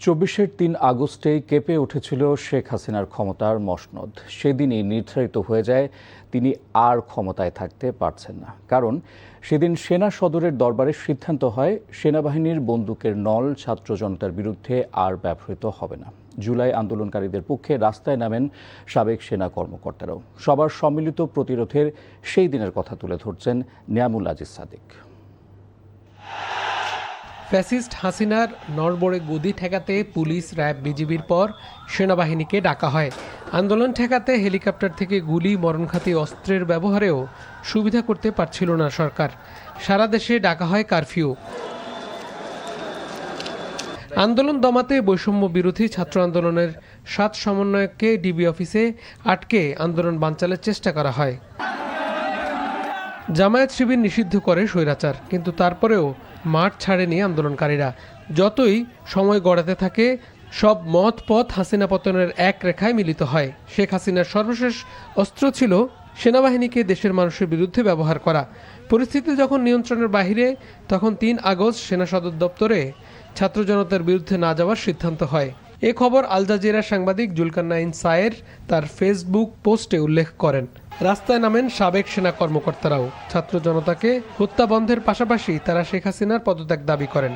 ২৪-এর ৩ আগস্টেই কেঁপে উঠেছিল শেখ হাসিনার ক্ষমতার মসনদ। সেদিনই নির্ধারিত হয়ে যায় তিনি আর ক্ষমতায় থাকতে পারছেন না। কারণ সেদিন সেনা সদরের দরবারে সিদ্ধান্ত হয় সেনাবাহিনীর বন্দুকের নল ছাত্র জনতার বিরুদ্ধে আর ব্যবহৃত হবে না। জুলাই আন্দোলনকারীদের পক্ষে রাস্তায় নামেন সাবেক সেনা কর্মকর্তারাও। সবার সম্মিলিত প্রতিরোধের সেই দিনের কথা তুলে ধরছেন নিয়ামুল আজিজ সাদিক। ফ্যাসিস্ট হাসিনার নড়বড়ে গদি ঠেকাতে পুলিশ, র্যাব, বিজিবির পর সেনাবাহিনীকে ডাকা হয়। আন্দোলন ঠেকাতে হেলিকপ্টার থেকে গুলি, মরণঘাতী অস্ত্রের ব্যবহারেও সুবিধা করতে পারছিল না সরকার। সারা দেশে ডাকা হয় কারফিউ। আন্দোলন দমাতে বৈষম্য বিরোধী ছাত্র আন্দোলনের 7 সমন্বয়ককে ডিবি অফিসে আটকে আন্দোলন বানচালের চেষ্টা করা হয়। জামায়াত শিবির নিষিদ্ধ করে স্বৈরাচার, কিন্তু তারপরেও মাঠ ছাড়েনি আন্দোলনকারীরা। যতই সময় গড়াতে থাকে, সব মত পথ হাসিনা পতনের এক রেখায় মিলিত হয়। শেখ হাসিনার সর্বশেষ অস্ত্র ছিল সেনাবাহিনীকে দেশের মানুষের বিরুদ্ধে ব্যবহার করা। পরিস্থিতি যখন নিয়ন্ত্রণের বাইরে, তখন 3 আগস্ট সেনা সদর দপ্তরে ছাত্র জনতার বিরুদ্ধে না যাওয়ার সিদ্ধান্ত হয়। এ খবর আল জাজিরার সাংবাদিক জুলকারনাইন সায়ের তার ফেসবুক পোস্টে উল্লেখ করেন। রাস্তায় নামেন সাবেক সেনা কর্মকর্তারাও। ছাত্র জনতাকে হত্যা বন্ধের পাশাপাশি তারা শেখ হাসিনার পদত্যাগ দাবি করেন।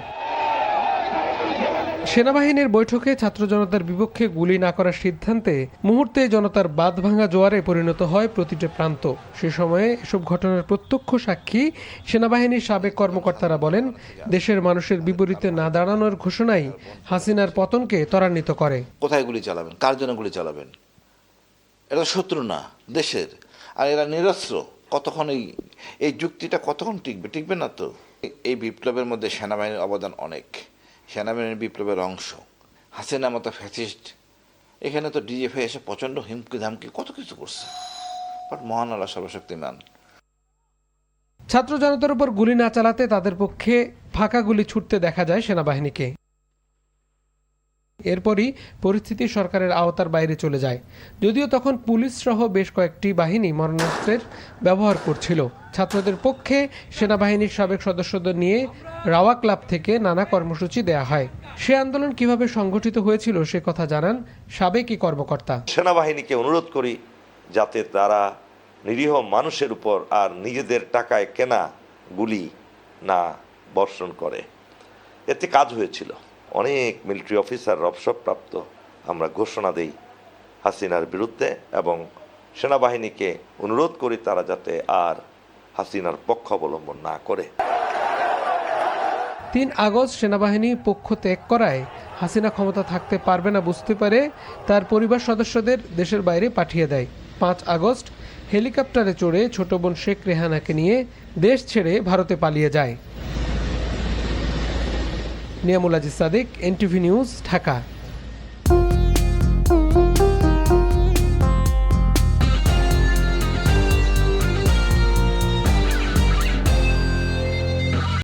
সেনাবাহিনীর বৈঠকে ছাত্র জনতার বিপক্ষে গুলি না করার সিদ্ধান্তে মুহূর্তে জনতার বাঁধভাঙা জোয়ারে পরিণত হয় প্রতিটি প্রান্ত। সে সময়ে এসব ঘটনার প্রত্যক্ষ সাক্ষী সেনাবাহিনীর সাবেক কর্মকর্তারা বলেন, দেশের মানুষের বিপরীতে না দাঁড়ানোর ঘোষণাই হাসিনার পতনকে ত্বরান্বিত করে। কোথায় গুলি চালাবেন, কার জন্য গুলি চালাবেন? এটা শত্রু না দেশের, আর এরা নিরস্ত্র। কতক্ষণ এই যুক্তিটা কতক্ষণ টিকবে না তো। এই বিপ্লবের মধ্যে সেনাবাহিনীর অবদান অনেক। সেনাবাহিনীর বিপ্লবের অংশ হাসিনা মতো ফ্যাসিস্ট। এখানে তো ডিজিএফআই এসে প্রচণ্ড হুমকি ধামকি কত কিছু করছে, বাট মহান আল্লাহ সর্বশক্তিমান। ছাত্র জনতার উপর গুলি না চালাতে তাদের পক্ষে ফাঁকা গুলি ছুটতে দেখা যায় সেনাবাহিনীকে। এরপরই পরিস্থিতি সরকারের আওতার বাইরে চলে যায়। যদিও তখন পুলিশ সহ বেশ কয়েকটি বাহিনী মারণাস্ত্রের ব্যবহার করছিল। ছাত্রদের পক্ষে সেনাবাহিনীর সাবেক সদস্যদের নিয়ে রাওয়া ক্লাব থেকে নানা কর্মসূচি দেয়া হয়। সে আন্দোলন কিভাবে সংগঠিত হয়েছিল সে কথা জানান সাবেকই কর্মকর্তা। সেনাবাহিনীকে অনুরোধ করি যাতে তারা নিরীহ মানুষের উপর আর নিজেদের টাকায় কেনা গুলি না বর্ষণ করে। এতে কাজ হয়েছিল। অনেক মিলিটারি অফিসার অবসরপ্রাপ্ত আমরা ঘোষণা দেই হাসিনার বিরুদ্ধে এবং সেনাবাহিনীকে অনুরোধ করি তারা যাতে আর হাসিনার পক্ষ অবলম্বন না করে। 3 আগস্ট সেনাবাহিনী পক্ষ ত্যাগ করায় হাসিনা ক্ষমতা থাকতে পারবে না বুঝতে পারে তার পরিবার সদস্যদের দেশের বাইরে পাঠিয়ে দেয়। 5 আগস্ট হেলিকপ্টারে চড়ে ছোট বোন শেখ রেহানাকে নিয়ে দেশ ছেড়ে ভারতে পালিয়ে যায়। Niamul Aziz Sadiq, NTV news, Dhaka.